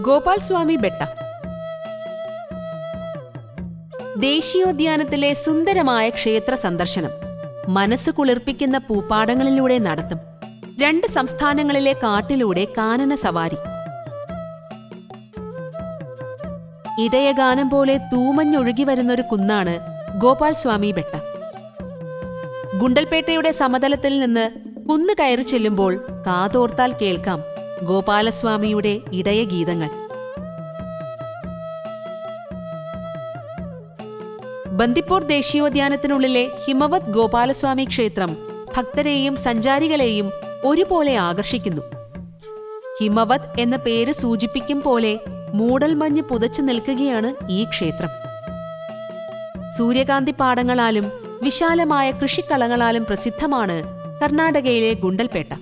ഗോപാൽ സ്വാമി ബെട്ട. ദേശീയോദ്യാനത്തിലെ സുന്ദരമായ ക്ഷേത്ര സന്ദർശനം, മനസ്സ് കുളിർപ്പിക്കുന്ന പൂപ്പാടങ്ങളിലൂടെ നടത്തും, 2 സംസ്ഥാനങ്ങളിലെ കാട്ടിലൂടെ കാനന സവാരി. ഇടയഗാനം പോലെ തൂമഞ്ഞൊഴുകി വരുന്നൊരു കുന്നാണ് ഗോപാൽ സ്വാമി ബെട്ട. ഗുണ്ടൽപേട്ടയുടെ സമതലത്തിൽ നിന്ന് കുന്ന് കയറി ചെല്ലുമ്പോൾ കാതോർത്താൽ കേൾക്കാം ഗോപാലസ്വാമിയുടെ ഇടയഗീതങ്ങൾ. ബന്ദിപ്പൂർ ദേശീയോദ്യാനത്തിനുള്ളിലെ ഹിമവത് ഗോപാലസ്വാമി ക്ഷേത്രം ഭക്തരെയും സഞ്ചാരികളെയും ഒരുപോലെ ആകർഷിക്കുന്നു. ഹിമവത് എന്ന പേര് സൂചിപ്പിക്കും പോലെ മൂടൽമഞ്ഞ് പുതച്ചു നിൽക്കുകയാണ് ഈ ക്ഷേത്രം. സൂര്യകാന്തി പാടങ്ങളാലും വിശാലമായ കൃഷിക്കളങ്ങളാലും പ്രസിദ്ധമാണ് കർണാടകയിലെ ഗുണ്ടൽപേട്ട.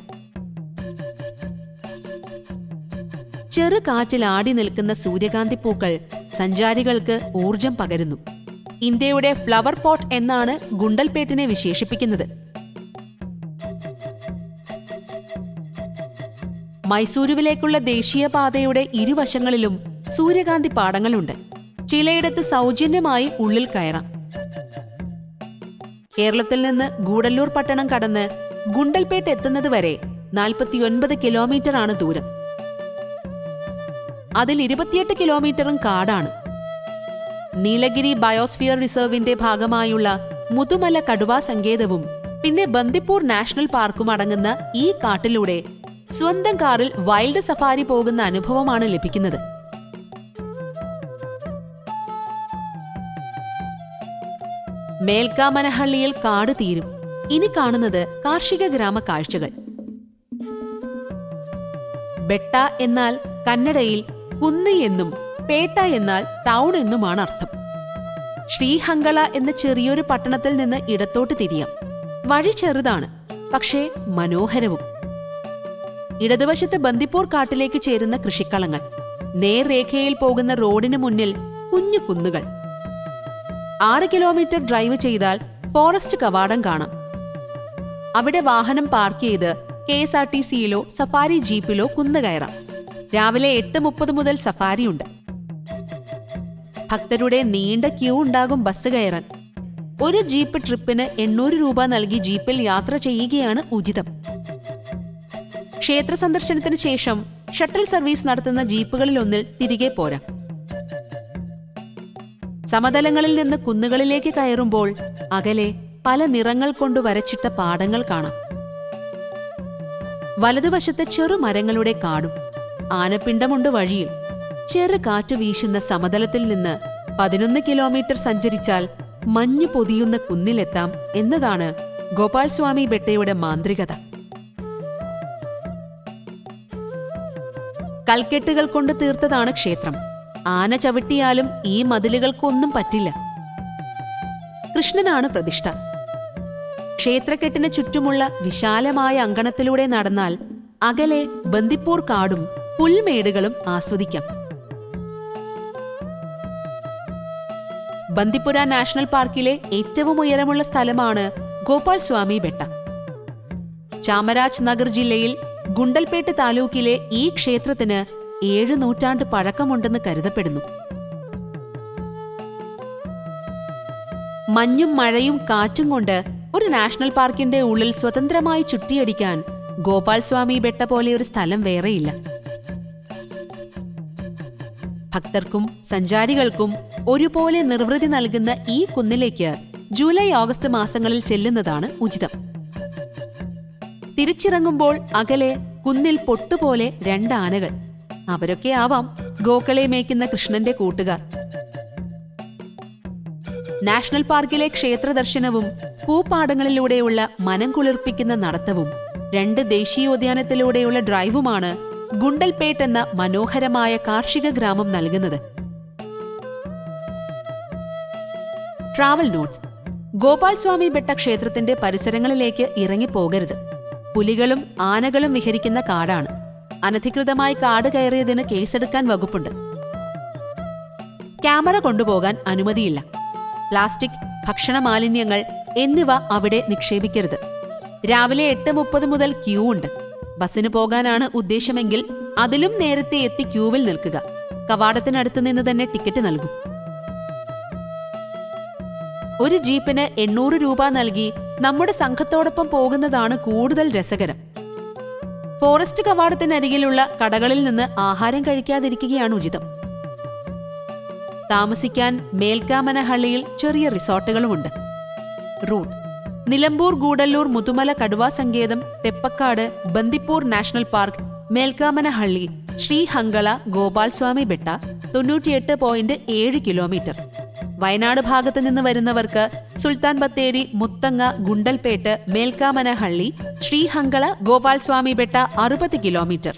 ചെറുകാറ്റിൽ ആടി നിൽക്കുന്ന സൂര്യകാന്തി പൂക്കൾ സഞ്ചാരികൾക്ക് ഊർജം പകരുന്നു. ഇന്ത്യയുടെ ഫ്ലവർ പോട്ട് എന്നാണ് ഗുണ്ടൽപേട്ടിനെ വിശേഷിപ്പിക്കുന്നത്. മൈസൂരുവിലേക്കുള്ള ദേശീയപാതയുടെ ഇരുവശങ്ങളിലും സൂര്യകാന്തി പാടങ്ങളുണ്ട്. ചിലയിടത്ത് സൗജന്യമായി ഉള്ളിൽ കയറാം. കേരളത്തിൽ നിന്ന് ഗൂഡല്ലൂർ പട്ടണം കടന്ന് ഗുണ്ടൽപേട്ട് എത്തുന്നതുവരെ 49 കിലോമീറ്ററാണ് ദൂരം. അതിൽ 28 കിലോമീറ്ററും കാടാണ്. നീലഗിരി ബയോസ്ഫിയർ റിസർവിന്റെ ഭാഗമായുള്ള മുതുമല കടുവാ സങ്കേതവും പിന്നെ ബന്ദിപ്പൂർ നാഷണൽ പാർക്കും അടങ്ങുന്ന ഈ കാട്ടിലൂടെ സ്വന്തം കാറിൽ വൈൽഡ് സഫാരി പോകുന്ന അനുഭവമാണ് ലഭിക്കുന്നത്. മേൽക്കാമനഹള്ളിയിൽ കാട് തീരും. ഇനി കാണുന്നത് കാർഷിക ഗ്രാമ കാഴ്ചകൾ. ബെട്ട എന്നാൽ കന്നഡയിൽ കുന്ന് എന്നും പേട്ട എന്നാൽ ടൗൺ എന്നുമാണ് അർത്ഥം. ശ്രീഹംഗള എന്ന ചെറിയൊരു പട്ടണത്തിൽ നിന്ന് ഇടത്തോട്ട് തിരിയാം. വഴി ചെറുതാണ്, പക്ഷേ മനോഹരവും. ഇടതുവശത്ത് ബന്ദിപ്പൂർ കാട്ടിലേക്ക് ചേരുന്ന കൃഷിക്കളങ്ങൾ, നേർരേഖയിൽ പോകുന്ന റോഡിന് മുന്നിൽ കുഞ്ഞു കുന്നുകൾ. 6 കിലോമീറ്റർ ഡ്രൈവ് ചെയ്താൽ ഫോറസ്റ്റ് കവാടം കാണാം. അവിടെ വാഹനം പാർക്ക് ചെയ്ത് KSRTCയിലോ സഫാരി ജീപ്പിലോ കുന്ന് കയറാം. രാവിലെ 8:30 മുതൽ സഫാരിയുണ്ട്. ഭക്തരുടെ നീണ്ട ക്യൂ ഉണ്ടാകും ബസ് കയറാൻ. ഒരു ജീപ്പ് ട്രിപ്പിന് 800 രൂപ നൽകി ജീപ്പിൽ യാത്ര ചെയ്യുകയാണ് ഉചിതം. ക്ഷേത്ര സന്ദർശനത്തിന് ശേഷം ഷട്ടിൽ സർവീസ് നടത്തുന്ന ജീപ്പുകളിലൊന്നിൽ തിരികെ പോരാം. സമതലങ്ങളിൽ നിന്ന് കുന്നുകളിലേക്ക് കയറുമ്പോൾ അകലെ പല നിറങ്ങൾ കൊണ്ട് വരച്ചിട്ട പാടങ്ങൾ കാണാം. വലതുവശത്ത് ചെറുമരങ്ങളുടെ കാടും. ആനപ്പിണ്ടമുണ്ട് വഴിയിൽ. ചെറു കാറ്റ് വീശുന്ന സമതലത്തിൽ നിന്ന് 11 കിലോമീറ്റർ സഞ്ചരിച്ചാൽ മഞ്ഞു പൊതിയുന്ന കുന്നിലെത്താം എന്നതാണ് ഗോപാൽ സ്വാമി ബെട്ടയുടെ മാന്ത്രികത. കൽക്കെട്ടുകൾ കൊണ്ട് തീർത്തതാണ് ക്ഷേത്രം. ആന ചവിട്ടിയാലും ഈ മതിലുകൾക്കൊന്നും പറ്റില്ല. കൃഷ്ണനാണ് പ്രതിഷ്ഠ. ക്ഷേത്രക്കെട്ടിന് ചുറ്റുമുള്ള വിശാലമായ അങ്കണത്തിലൂടെ നടന്നാൽ അകലെ ബന്ദിപ്പൂർ കാടും പുൽമേടുകളും ആസ്വദിക്കാം. ബന്ദിപ്പുര നാഷണൽ പാർക്കിലെ ഏറ്റവും ഉയരമുള്ള സ്ഥലമാണ് ഗോപാൽ സ്വാമി ബെട്ട. ചാമരാജ് നഗർ ജില്ലയിൽ ഗുണ്ടൽപേട്ട് താലൂക്കിലെ ഈ ക്ഷേത്രത്തിന് 7 നൂറ്റാണ്ട് പഴക്കമുണ്ടെന്ന് കരുതപ്പെടുന്നു. മഞ്ഞും മഴയും കാറ്റും കൊണ്ട് ഒരു നാഷണൽ പാർക്കിന്റെ ഉള്ളിൽ സ്വതന്ത്രമായി ചുറ്റിയടിക്കാൻ ഗോപാൽ സ്വാമി ബെട്ട പോലെ ഒരു സ്ഥലം വേറെയില്ല. ഭക്തർക്കും സഞ്ചാരികൾക്കും ഒരുപോലെ നിർവൃതി നൽകുന്ന ഈ കുന്നിലേക്ക് ജൂലൈ ഓഗസ്റ്റ് മാസങ്ങളിൽ ചെല്ലുന്നതാണ് ഉചിതം. തിരിച്ചിറങ്ങുമ്പോൾ അകലെ കുന്നിൽ പൊട്ടുപോലെ 2 ആനകൾ. അവരൊക്കെ ആവാം ഗോക്കളെ മേയ്ക്കുന്ന കൃഷ്ണന്റെ കൂട്ടുകാർ. നാഷണൽ പാർക്കിലെ ക്ഷേത്ര ദർശനവും പൂപ്പാടങ്ങളിലൂടെയുള്ള മനം കുളിർപ്പിക്കുന്ന നടത്തവും 2 ദേശീയോദ്യാനത്തിലൂടെയുള്ള ഡ്രൈവുമാണ് ഗുണ്ടൽപേട്ട് എന്ന മനോഹരമായ കാർഷിക ഗ്രാമം നൽകുന്നത്. Travel notes. ഗോപാൽ സ്വാമി ബെട്ട ക്ഷേത്രത്തിന്റെ പരിസരങ്ങളിലേക്ക് ഇറങ്ങിപ്പോകരുത്. പുലികളും ആനകളും വിഹരിക്കുന്ന കാടാണ്. അനധികൃതമായി കാട് കയറിയതിന് കേസെടുക്കാൻ വകുപ്പുണ്ട്. ക്യാമറ കൊണ്ടുപോകാൻ അനുമതിയില്ല. പ്ലാസ്റ്റിക്, ഭക്ഷണ മാലിന്യങ്ങൾ എന്നിവ അവിടെ നിക്ഷേപിക്കരുത്. രാവിലെ 8:30 മുതൽ ക്യൂ ഉണ്ട്. ബസ്സിന് പോകാനാണ് ഉദ്ദേശമെങ്കിൽ അതിലും നേരത്തെ എത്തി ക്യൂവിൽ നിൽക്കുക. കവാടത്തിനടുത്ത് നിന്ന് തന്നെ ടിക്കറ്റ് നൽകും. ഒരു ജീപ്പിന് 800 രൂപ നൽകി നമ്മുടെ സംഘത്തോടൊപ്പം പോകുന്നതാണ് കൂടുതൽ രസകരം. ഫോറസ്റ്റ് കവാടത്തിനരികിലുള്ള കടകളിൽ നിന്ന് ആഹാരം കഴിക്കാതിരിക്കുകയാണ് ഉചിതം. താമസിക്കാൻ മേൽക്കാമനഹള്ളിയിൽ ചെറിയ റിസോർട്ടുകളുമുണ്ട്. റൂട്ട്: നിലമ്പൂർ, ഗൂഡല്ലൂർ, മുതുമല കടുവാ സങ്കേതം, Theppakadu, Bandipur national park, Melkamanahalli, Shrihangala, Gopalswamy Betta 98.7 kilometre. Wayanad ഭാഗത്ത് നിന്ന് വരുന്നവർക്ക് സുൽത്താൻ ബത്തേരി, മുത്തങ്ങ, ഗുണ്ടൽപേട്ട്, മേൽക്കാമനഹള്ളി, ശ്രീഹങ്കള, ഗോപാൽസ്വാമി ബെട്ട 60 കിലോമീറ്റർ.